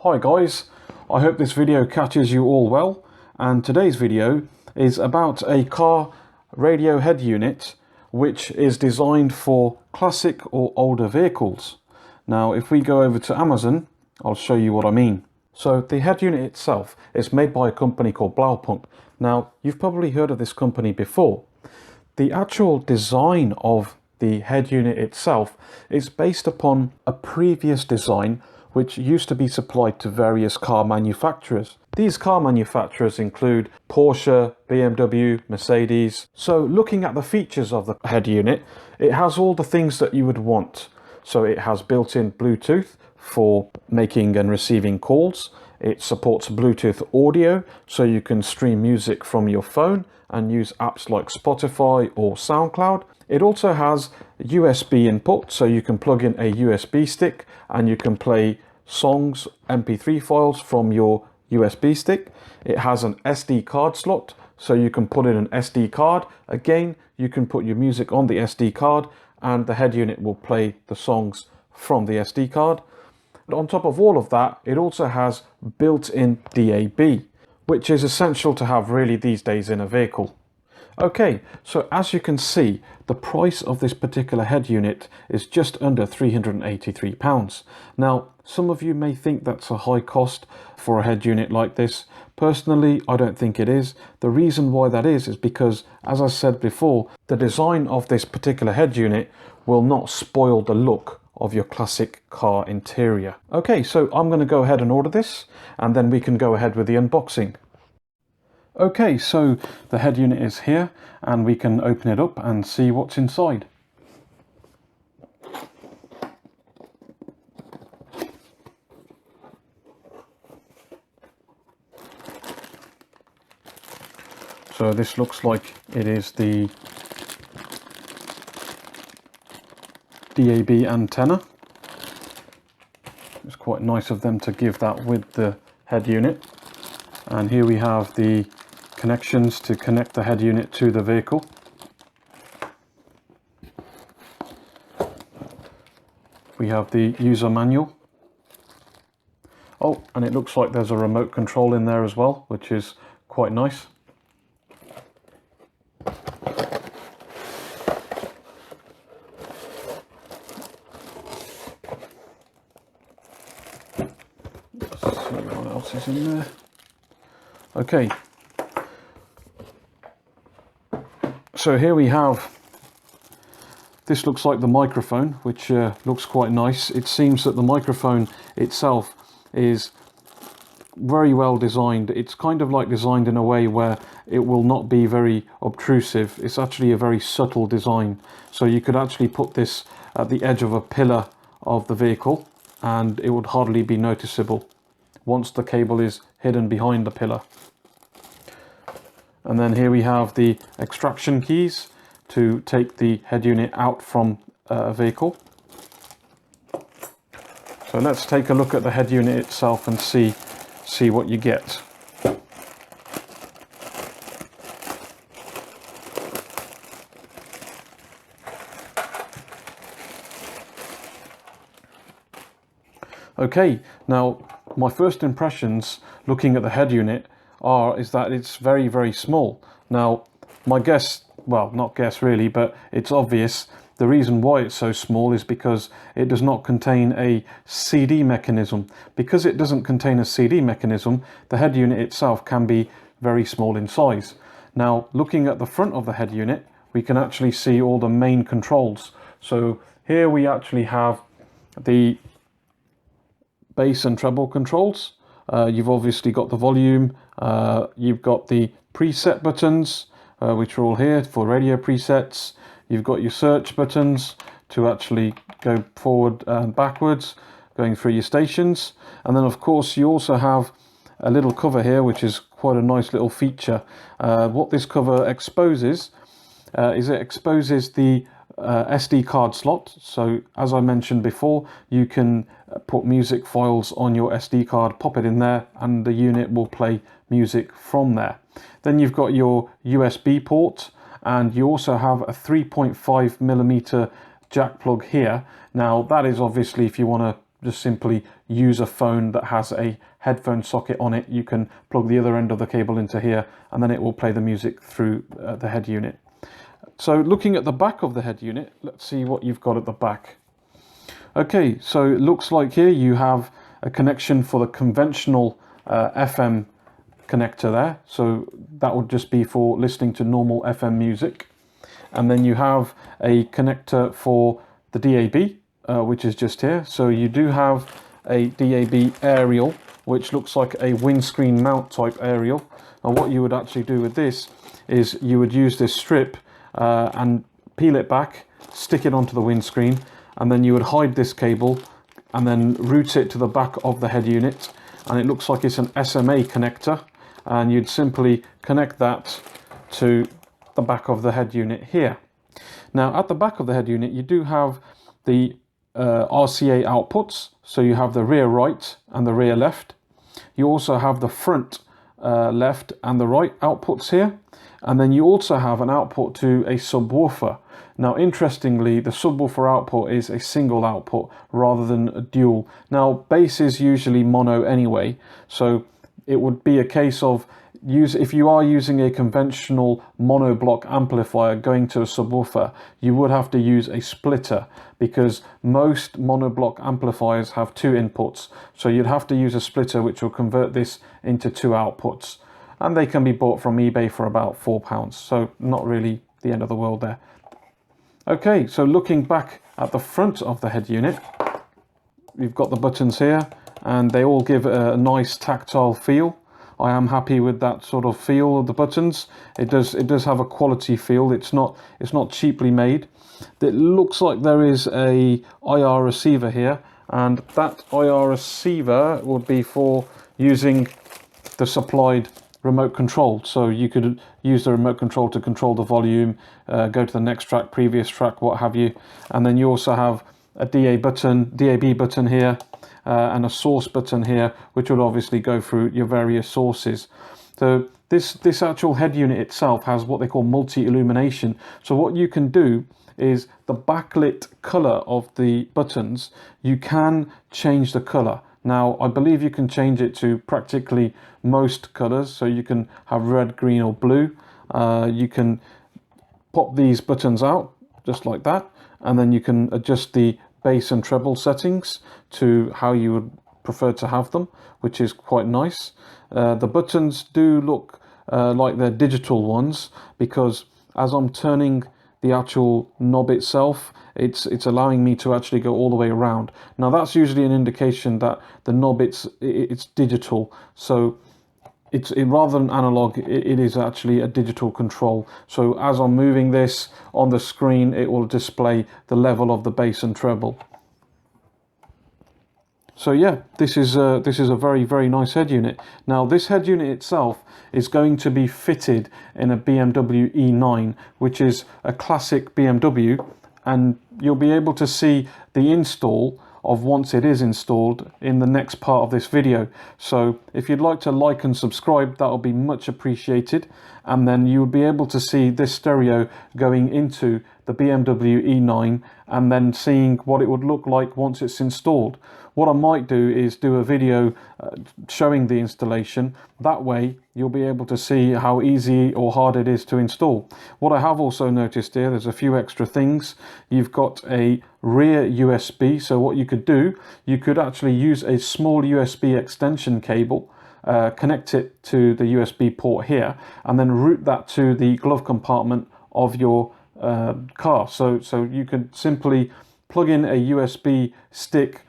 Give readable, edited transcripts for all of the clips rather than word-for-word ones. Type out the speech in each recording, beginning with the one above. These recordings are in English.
Hi guys, I hope this video catches you all well, and today's video is about a car radio head unit which is designed for classic or older vehicles. Now if we go over to Amazon, I'll show you what I mean. So the head unit itself is made by a company called Blaupunkt. Now you've probably heard of this company before. The actual design of the head unit itself is based upon a previous design which used to be supplied to various car manufacturers. These car manufacturers include Porsche, BMW, Mercedes. So looking at the features of the head unit, it has all the things that you would want. So it has built-in Bluetooth for making and receiving calls. It supports Bluetooth audio, so you can stream music from your phone and use apps like Spotify or SoundCloud. It also has USB input, so you can plug in a USB stick and you can play songs, MP3 files from your USB stick. It has an SD card slot, so you can put in an SD card. Again, you can put your music on the SD card and the head unit will play the songs from the SD card. But on top of all of that, it also has built-in DAB, which is essential to have really these days in a vehicle. Okay, so as you can see, the price of this particular head unit is just under £383. Now, some of you may think that's a high cost for a head unit like this. Personally, I don't think it is. The reason why that is because, as I said before, the design of this particular head unit will not spoil the look of your classic car interior. Okay, so I'm going to go ahead and order this, and then we can go ahead with the unboxing. Okay, so the head unit is here and we can open it up and see what's inside. So this looks like it is the DAB antenna. It's quite nice of them to give that with the head unit. And here we have the connections to connect the head unit to the vehicle. We have the user manual. Oh, and it looks like there's a remote control in there as well, which is quite nice. Let's see what else is in there. Okay. So here we have, this looks like the microphone, which looks quite nice. It seems that the microphone itself is very well designed. It's kind of like designed in a way where it will not be very obtrusive. It's actually a very subtle design. So you could actually put this at the edge of a pillar of the vehicle and it would hardly be noticeable once the cable is hidden behind the pillar. And then here we have the extraction keys to take the head unit out from a vehicle. So let's take a look at the head unit itself and see what you get. Okay, now my first impressions looking at the head unit is that it's very, very small. Now, my guess, well, not guess really, but it's obvious. The reason why it's so small is because it does not contain a CD mechanism. Because it doesn't contain a CD mechanism, the head unit itself can be very small in size. Now, looking at the front of the head unit, we can actually see all the main controls. So here we actually have the bass and treble controls. You've obviously got the volume, you've got the preset buttons, which are all here for radio presets. You've got your search buttons to actually go forward and backwards, going through your stations. And then of course you also have a little cover here, which is quite a nice little feature. What this cover exposes is it exposes the SD card slot. So as I mentioned before, you can put music files on your SD card, pop it in there, and the unit will play music from there. Then you've got your USB port, and you also have a 3.5mm jack plug here. Now that is obviously if you want to just simply use a phone that has a headphone socket on it, you can plug the other end of the cable into here, and then it will play the music through the head unit. So looking at the back of the head unit, let's see what you've got at the back. Okay, so it looks like here you have a connection for the conventional FM connector there. So that would just be for listening to normal FM music. And then you have a connector for the DAB, which is just here. So you do have a DAB aerial, which looks like a windscreen mount type aerial. And what you would actually do with this is you would use this strip and peel it back, stick it onto the windscreen, and then you would hide this cable and then route it to the back of the head unit. And it looks like it's an SMA connector, and you'd simply connect that to the back of the head unit here. Now at the back of the head unit you do have the RCA outputs, so you have the rear right and the rear left. You also have the front left and the right outputs here, and then you also have an output to a subwoofer. Now interestingly, the subwoofer output is a single output rather than a dual. Now bass is usually mono anyway, so it would be a case of if you are using a conventional monoblock amplifier going to a subwoofer, you would have to use a splitter, because most monoblock amplifiers have two inputs. So you'd have to use a splitter which will convert this into two outputs. And they can be bought from eBay for about £4. So not really the end of the world there. Okay, so looking back at the front of the head unit, you've got the buttons here, and they all give a nice tactile feel. I am happy with that sort of feel of the buttons. It does have a quality feel. It's not cheaply made. It looks like there is a IR receiver here, and that IR receiver would be for using the supplied remote control. So you could use the remote control to control the volume, go to the next track, previous track, what have you. And then you also have a DAB button here, and a source button here, which will obviously go through your various sources. So this actual head unit itself has what they call multi-illumination. So what you can do is the backlit color of the buttons, you can change the color. Now I believe you can change it to practically most colors, so you can have red, green or blue. You can pop these buttons out just like that, and then you can adjust the bass and treble settings to how you would prefer to have them, which is quite nice. The buttons do look like they're digital ones, because as I'm turning the actual knob itself, it's allowing me to actually go all the way around. Now that's usually an indication that the knob it's digital, so rather than analog, it is actually a digital control. So as I'm moving this on the screen, it will display the level of the bass and treble. So yeah, this is a very, very nice head unit. Now this head unit itself is going to be fitted in a BMW E9, which is a classic BMW, and you'll be able to see the install of once it is installed in the next part of this video. So if you'd like to like and subscribe, that'll be much appreciated, and then you'll be able to see this stereo going into the BMW E9 and then seeing what it would look like once it's installed. What I might do is do a video showing the installation. That way you'll be able to see how easy or hard it is to install. What I have also noticed here, there's a few extra things. You've got a rear USB, so what you could do, you could actually use a small USB extension cable, connect it to the USB port here, and then route that to the glove compartment of your car. So you could simply plug in a USB stick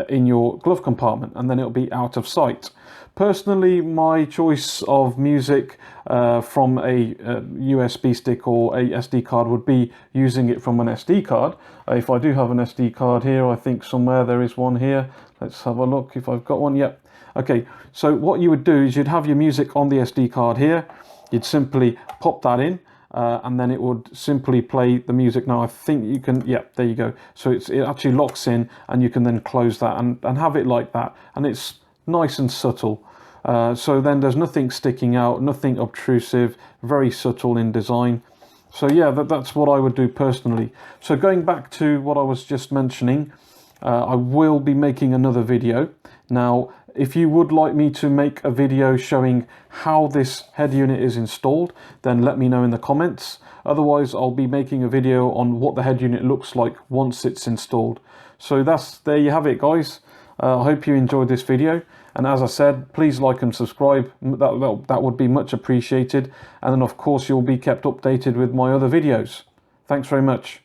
in your glove compartment, and then it'll be out of sight. Personally, my choice of music from a USB stick or a SD card would be using it from an SD card. If I do have an SD card here, I think somewhere there is one here. Let's have a look if I've got one. Yep. Okay, so what you would do is you'd have your music on the SD card here. You'd simply pop that in, and then it would simply play the music. Now I think you can, yeah, there you go. So it actually locks in, and you can then close that and have it like that, and it's nice and subtle. So then there's nothing sticking out, nothing obtrusive, very subtle in design. So yeah, that's what I would do personally. So going back to what I was just mentioning, I will be making another video. Now, if you would like me to make a video showing how this head unit is installed, then let me know in the comments. Otherwise, I'll be making a video on what the head unit looks like once it's installed. So there you have it, guys. I hope you enjoyed this video. And as I said, please like and subscribe. That would be much appreciated. And then, of course, you'll be kept updated with my other videos. Thanks very much.